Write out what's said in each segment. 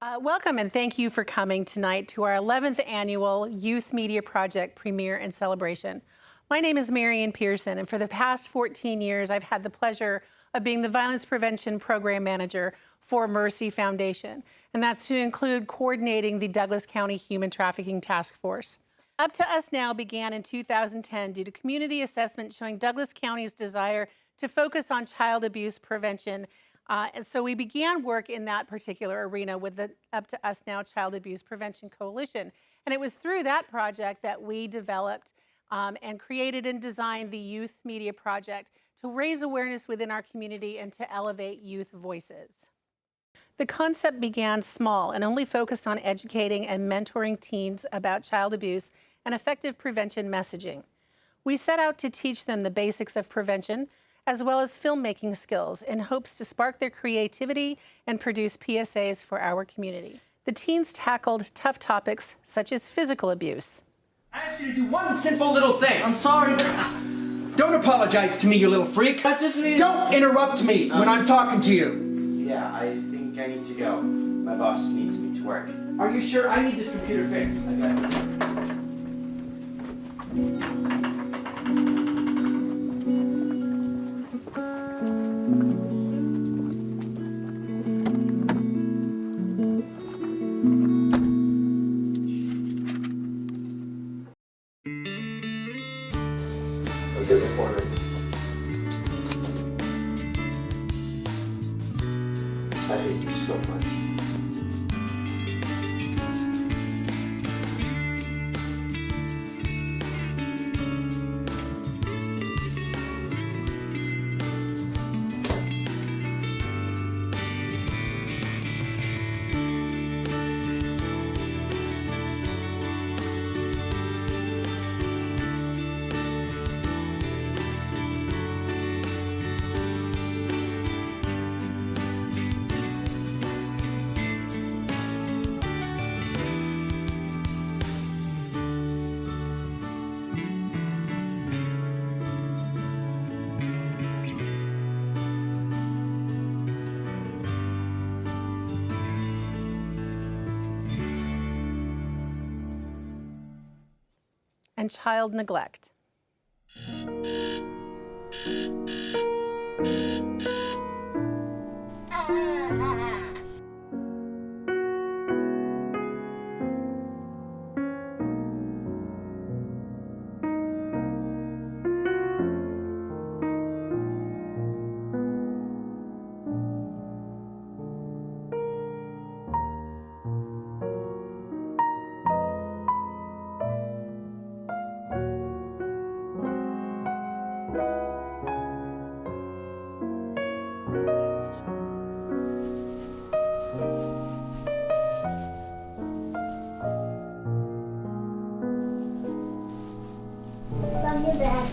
Welcome and thank you for coming tonight to our 11th annual Youth Media Project premiere and celebration. My name is Marian Pearson, and for the past 14 years, I've had the pleasure of being the Violence Prevention Program Manager for Mercy Foundation, and that's to include coordinating the Douglas County Human Trafficking Task Force. Up to Us Now began in 2010 due to community assessment showing Douglas County's desire to focus on child abuse prevention. And so we began work in that particular arena with the Up to Us Now Child Abuse Prevention Coalition. And it was through that project that we developed and created and designed the Youth Media Project to raise awareness within our community and to elevate youth voices. The concept began small and only focused on educating and mentoring teens about child abuse and effective prevention messaging. We set out to teach them the basics of prevention, as well as filmmaking skills, in hopes to spark their creativity and produce PSAs for our community. The teens tackled tough topics such as physical abuse. I asked you to do one simple little thing. I'm sorry, but don't apologize to me, you little freak. Don't interrupt me when I'm talking to you. Yeah, I think I need to go. My boss needs me to work. Are you sure? I need this computer fixed. I got it. Give me corner. I hate you so much. And child neglect. Love you, Dad.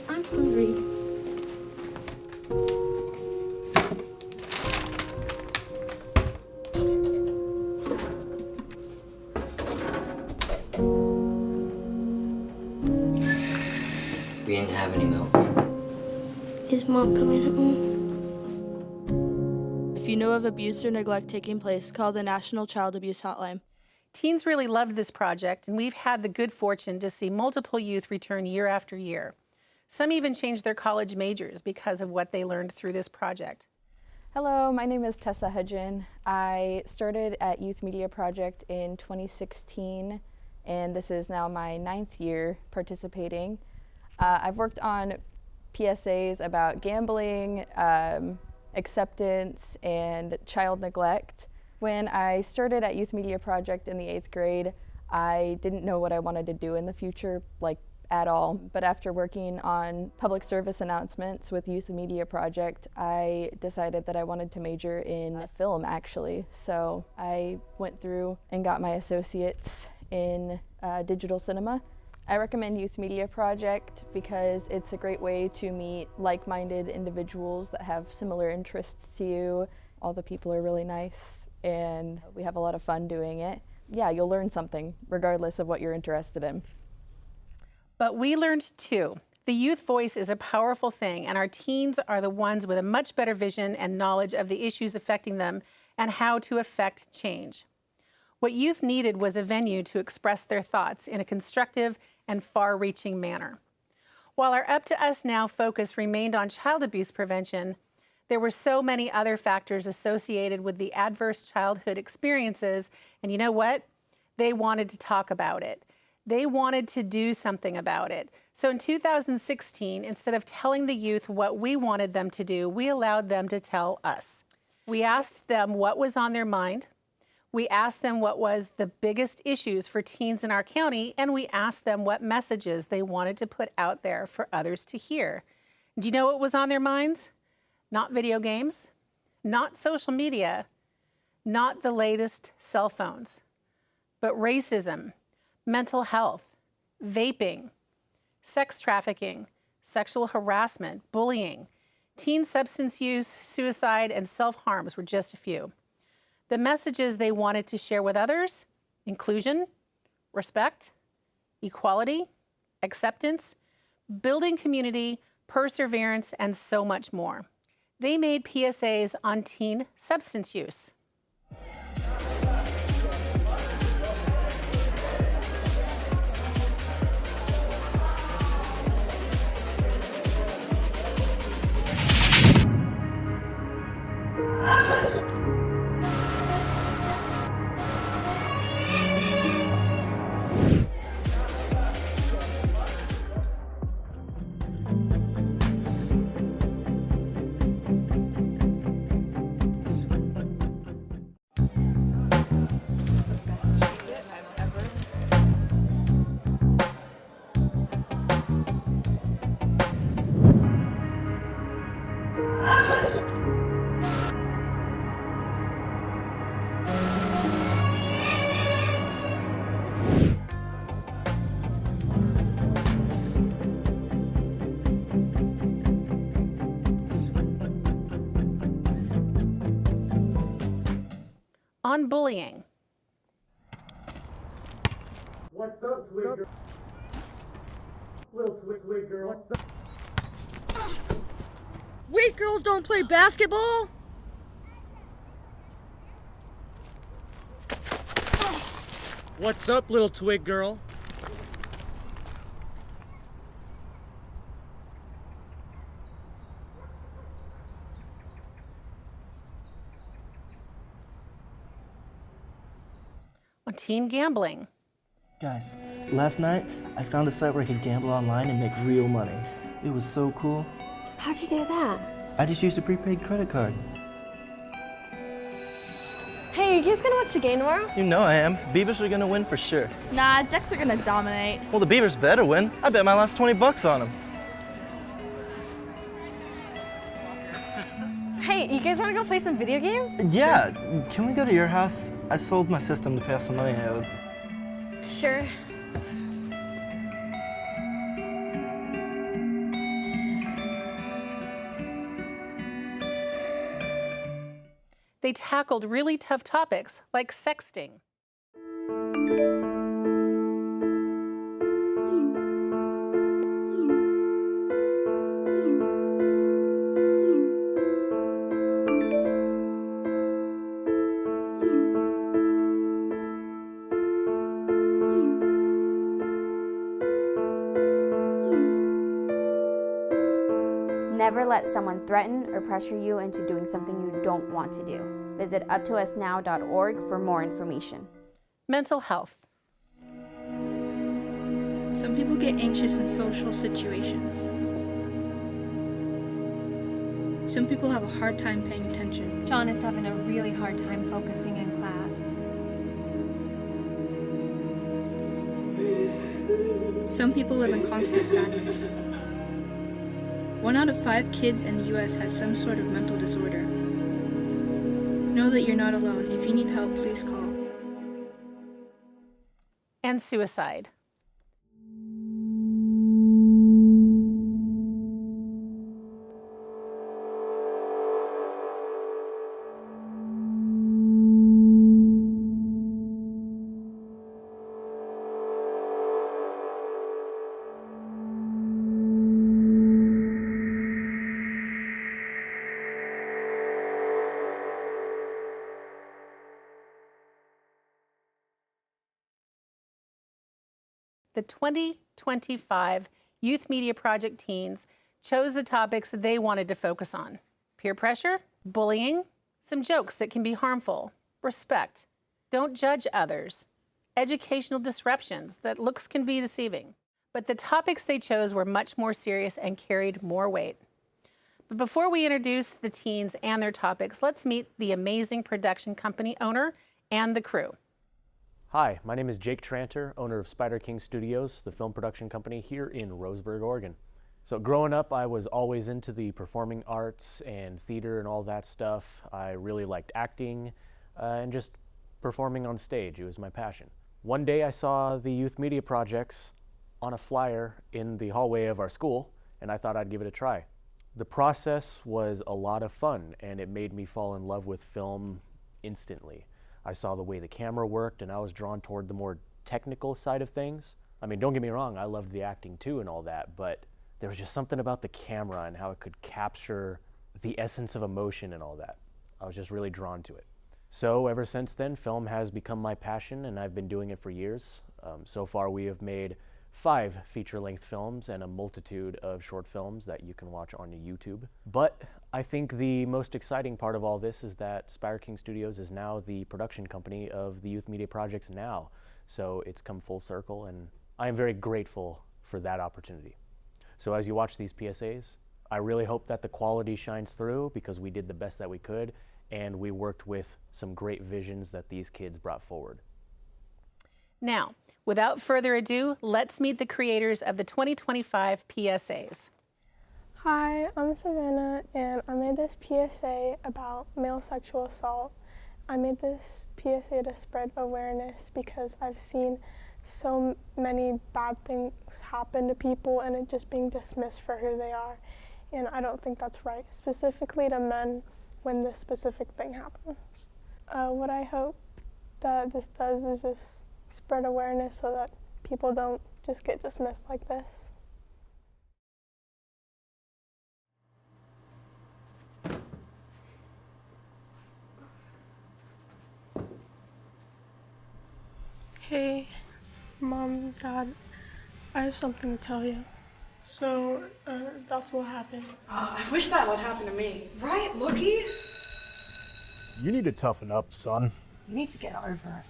I'm hungry. We didn't have any milk. Is Mom coming home? If you know of abuse or neglect taking place, call the National Child Abuse Hotline. Teens really loved this project, and we've had the good fortune to see multiple youth return year after year. Some even changed their college majors because of what they learned through this project. Hello, my name is Tessa Hudgen. I started at Youth Media Project in 2016, and this is now my 9th year participating. I've worked on PSAs about gambling, acceptance, and child neglect. When I started at Youth Media Project in the 8th grade, I didn't know what I wanted to do in the future, at all. But after working on public service announcements with Youth Media Project, I decided that I wanted to major in film, actually. So I went through and got my associates in digital cinema. I recommend Youth Media Project because it's a great way to meet like-minded individuals that have similar interests to you. All the people are really nice and we have a lot of fun doing it. Yeah, you'll learn something regardless of what you're interested in. But we learned too. The youth voice is a powerful thing, and our teens are the ones with a much better vision and knowledge of the issues affecting them and how to affect change. What youth needed was a venue to express their thoughts in a constructive and far-reaching manner. While our Up to Us Now focus remained on child abuse prevention, there were so many other factors associated with the adverse childhood experiences, and you know what? They wanted to talk about it. They wanted to do something about it. So in 2016, instead of telling the youth what we wanted them to do, we allowed them to tell us. We asked them what was on their mind. We asked them what was the biggest issues for teens in our county, and we asked them what messages they wanted to put out there for others to hear. Do you know what was on their minds? Not video games, not social media, not the latest cell phones, but racism, mental health, vaping, sex trafficking, sexual harassment, bullying, teen substance use, suicide, and self-harms were just a few. The messages they wanted to share with others: inclusion, respect, equality, acceptance, building community, perseverance, and so much more. They made PSAs on teen substance use. On bullying. What's up, sweet girl? Little sweet girl. What's up? Weak girls don't play basketball? What's up, little twig girl? On teen gambling. Guys, last night I found a site where I could gamble online and make real money. It was so cool. How'd you do that? I just used a prepaid credit card. Hey, you guys gonna watch the game tomorrow? You know I am. Beavers are gonna win for sure. Nah, Ducks are gonna dominate. Well, the Beavers better win. I bet my last 20 bucks on them. Hey, you guys wanna go play some video games? Yeah, can we go to your house? I sold my system to pay off some money I owed. Sure. They tackled really tough topics like sexting. Never let someone threaten or pressure you into doing something you don't want to do. Visit uptousnow.org for more information. Mental health. Some people get anxious in social situations. Some people have a hard time paying attention. John is having a really hard time focusing in class. Some people live in constant sadness. 1 out of 5 kids in the U.S. has some sort of mental disorder. Know that you're not alone. If you need help, please call. And suicide. the 2025 Youth Media Project teens chose the topics they wanted to focus on: peer pressure, bullying, some jokes that can be harmful, respect, don't judge others, educational disruptions that looks can be deceiving. But the topics they chose were much more serious and carried more weight. But before we introduce the teens and their topics, let's meet the amazing production company owner and the crew. Hi, my name is Jake Tranter, owner of Spider King Studios, the film production company here in Roseburg, Oregon. So growing up, I was always into the performing arts and theater and all that stuff. I really liked acting and just performing on stage. It was my passion. One day I saw the Youth Media Projects on a flyer in the hallway of our school, and I thought I'd give it a try. The process was a lot of fun, and it made me fall in love with film instantly. I saw the way the camera worked, and I was drawn toward the more technical side of things. I mean, don't get me wrong, I loved the acting too and all that, but there was just something about the camera and how it could capture the essence of emotion and all that. I was just really drawn to it. So ever since then, film has become my passion, and I've been doing it for years. So far, we have made 5 feature-length films and a multitude of short films that you can watch on YouTube. But I think the most exciting part of all this is that Spider King Studios is now the production company of the Youth Media Projects now. So it's come full circle, and I am very grateful for that opportunity. So as you watch these PSAs, I really hope that the quality shines through, because we did the best that we could, and we worked with some great visions that these kids brought forward. Now, without further ado, let's meet the creators of the 2025 PSAs. Hi, I'm Savannah, and I made this PSA about male sexual assault. I made this PSA to spread awareness because I've seen so many bad things happen to people and it just being dismissed for who they are. And I don't think that's right, specifically to men when this specific thing happens. What I hope that this does is just spread awareness so that people don't just get dismissed like this. Hey, Mom, Dad, I have something to tell you. So, that's what happened. Oh, I wish that would happen to me. Right, Lookie? You need to toughen up, son. You need to get over it.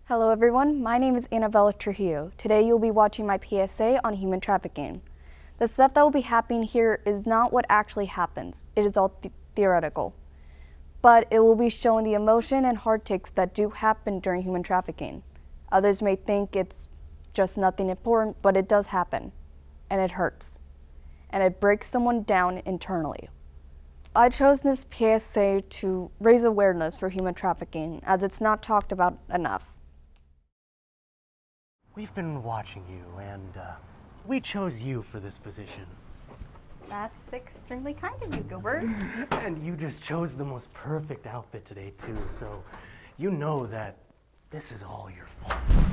Hello everyone, my name is Annabella Trujillo. Today you'll be watching my PSA on human trafficking. The stuff that will be happening here is not what actually happens. It is all theoretical. But it will be showing the emotion and heartaches that do happen during human trafficking. Others may think it's just nothing important, but it does happen. And it hurts. And it breaks someone down internally. I chose this PSA to raise awareness for human trafficking, as it's not talked about enough. We've been watching you, and we chose you for this position. That's extremely kind of you, Gilbert. And you just chose the most perfect outfit today, too, so you know that this is all your fault.